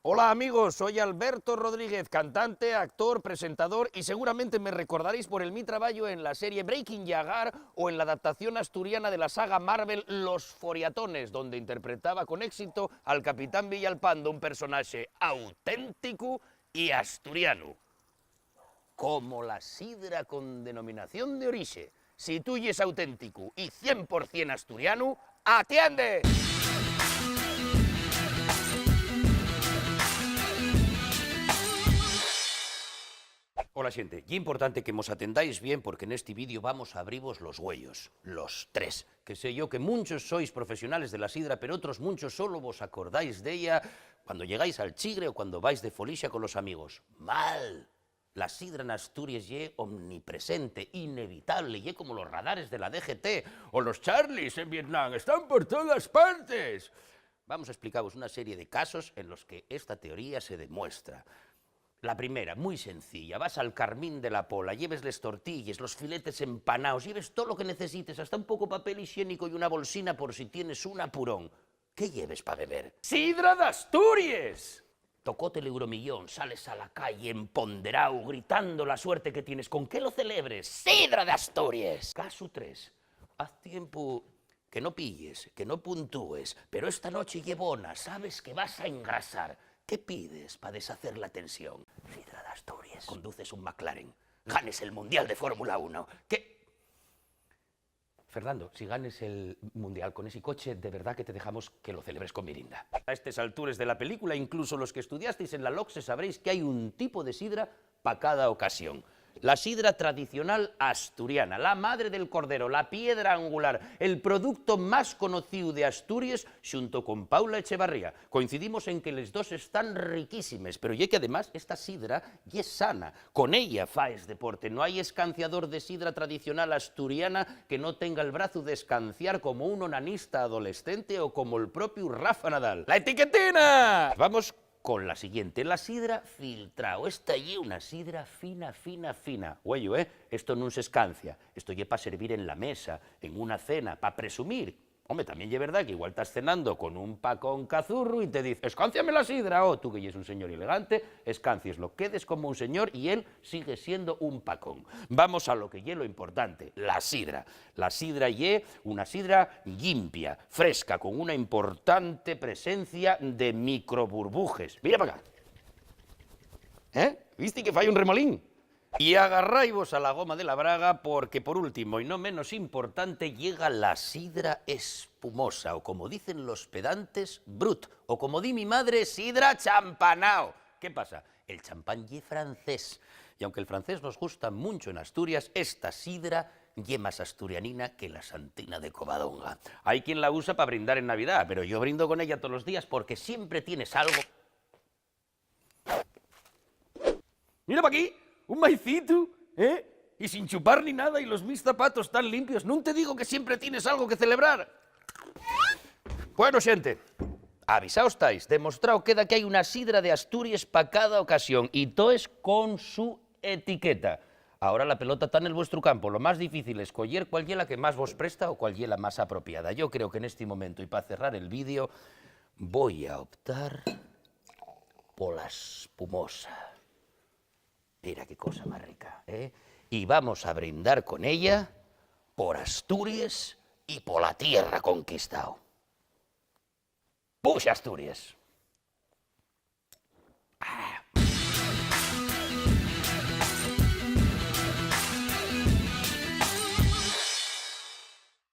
Hola amigos, soy Alberto Rodríguez, cantante, actor, presentador y seguramente me recordaréis por mi trabajo en la serie Breaking Yagar o en la adaptación asturiana de la saga Marvel Los Foriatones, donde interpretaba con éxito al Capitán Villalpando, un personaje auténtico y asturiano. Como la sidra con denominación de origen. Si tú y es auténtico y 100% asturiano, ¡atiende! Hola xente, y importante que mos atendáis bien porque en este vídeo vamos a abriros los huellos, los tres, que sé yo que muchos sois profesionales de la sidra, pero otros muchos solo vos acordáis de ella cuando llegáis al Chigre o cuando vais de folixa con los amigos. Mal. La sidra en Asturias ye omnipresente, inevitable, ye como los radares de la DGT o los Charlies en Vietnam, están por todas partes. Vamos a explicaros una serie de casos en los que esta teoría se demuestra. La primera, muy sencilla, vas al Carmín de la Pola, lleves les tortillas, los filetes empanados, lleves todo lo que necesites, hasta un poco papel higiénico y una bolsina por si tienes un apurón. ¿Qué lleves para beber? ¡Sidra de Asturias! Tocóte el euromillón, sales a la calle emponderado, gritando la suerte que tienes. ¿Con qué lo celebres? ¡Sidra de Asturias! Caso 3. Haz tiempo que no pilles, que no puntúes, pero esta noche llevona, sabes que vas a engrasar. ¿Qué pides para deshacer la tensión? Sidra de Asturias. Conduces un McLaren. Ganes el Mundial de Fórmula 1. ¿Qué? Fernando, si ganes el Mundial con ese coche, de verdad que te dejamos que lo celebres con mirinda. A estas alturas de la película, incluso los que estudiasteis en la LOCSE sabréis que hay un tipo de sidra para cada ocasión. La sidra tradicional asturiana, la madre del cordero, la piedra angular, el producto más conocido de Asturias, junto con Paula Echevarría. Coincidimos en que les dos están riquísimes, pero ya que además esta sidra ya es sana. Con ella faes deporte. No hay escanciador de sidra tradicional asturiana que no tenga el brazo de escanciar como un onanista adolescente o como el propio Rafa Nadal. ¡La etiquetina! Vamos con la siguiente, la sidra filtrao. Esta ye una sidra fina, fina, fina. Güello, esto no se escancia, esto ye para servir en la mesa, en una cena, para presumir. Hombre, también ye verdad que igual estás cenando con un pacón cazurro y te dice, escánciame la sidra, o tú que eres un señor elegante, escáncieslo, quedes como un señor y él sigue siendo un pacón. Vamos a lo que ye lo importante, la sidra. La sidra ye una sidra limpia, fresca, con una importante presencia de microburbujes. Mira para acá. ¿Viste que falla un remolín? Y agarráis a la goma de la braga porque, por último y no menos importante, llega la sidra espumosa, o como dicen los pedantes, brut, o como di mi madre, sidra champanao. ¿Qué pasa? El champán ye francés, y aunque el francés nos gusta mucho en Asturias, esta sidra ye más asturianina que la santina de Covadonga. Hay quien la usa para brindar en Navidad, pero yo brindo con ella todos los días porque siempre tienes algo. Mira para aquí. Un maicito, y sin chupar ni nada, y los mis zapatos tan limpios. No te digo que siempre tienes algo que celebrar. Bueno, xente, avisaos estáis, demostrado queda que hay una sidra de Asturias para cada ocasión, y todo es con su etiqueta. Ahora la pelota está en el vuestro campo. Lo más difícil es escoger cuál es la que más vos presta o cuál es la más apropiada. Yo creo que en este momento, y para cerrar el vídeo, voy a optar por la espumosa. Mira qué cosa más rica, Y vamos a brindar con ella por Asturias y por la tierra conquistado. ¡Puxa Asturias!